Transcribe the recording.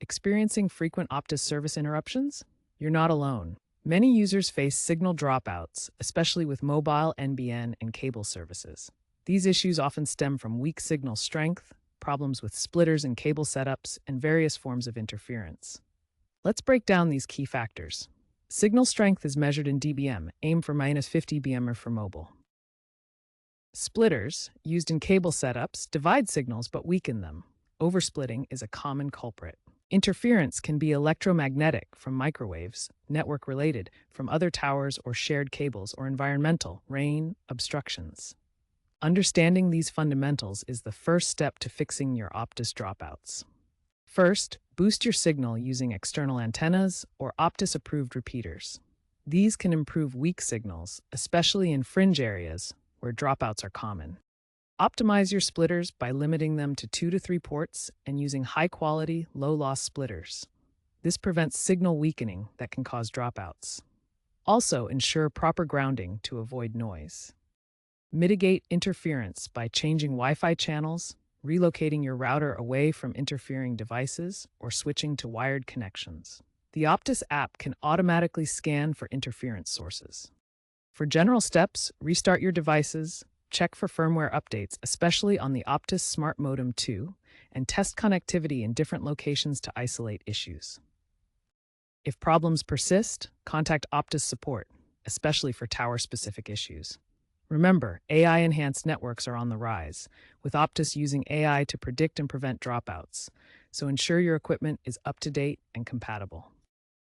Experiencing frequent Optus service interruptions? You're not alone. Many users face signal dropouts, especially with mobile, NBN, and cable services. These issues often stem from weak signal strength, problems with splitters and cable setups, and various forms of interference. Let's break down these key factors. Signal strength is measured in dBm, aim for -50 bm for mobile. Splitters, used in cable setups, divide signals but weaken them. Oversplitting is a common culprit. Interference can be electromagnetic from microwaves, network-related from other towers or shared cables, or environmental, rain, obstructions. Understanding these fundamentals is the first step to fixing your Optus dropouts. First, boost your signal using external antennas or Optus-approved repeaters. These can improve weak signals, especially in fringe areas where dropouts are common. Optimize your splitters by limiting them to 2 to 3 ports and using high-quality, low-loss splitters. This prevents signal weakening that can cause dropouts. Also, ensure proper grounding to avoid noise. Mitigate interference by changing Wi-Fi channels, relocating your router away from interfering devices, or switching to wired connections. The Optus app can automatically scan for interference sources. For general steps, restart your devices, check for firmware updates, especially on the Optus Smart Modem 2, and test connectivity in different locations to isolate issues. If problems persist, contact Optus support, especially for tower-specific issues. Remember, AI-enhanced networks are on the rise, with Optus using AI to predict and prevent dropouts, so ensure your equipment is up to date and compatible.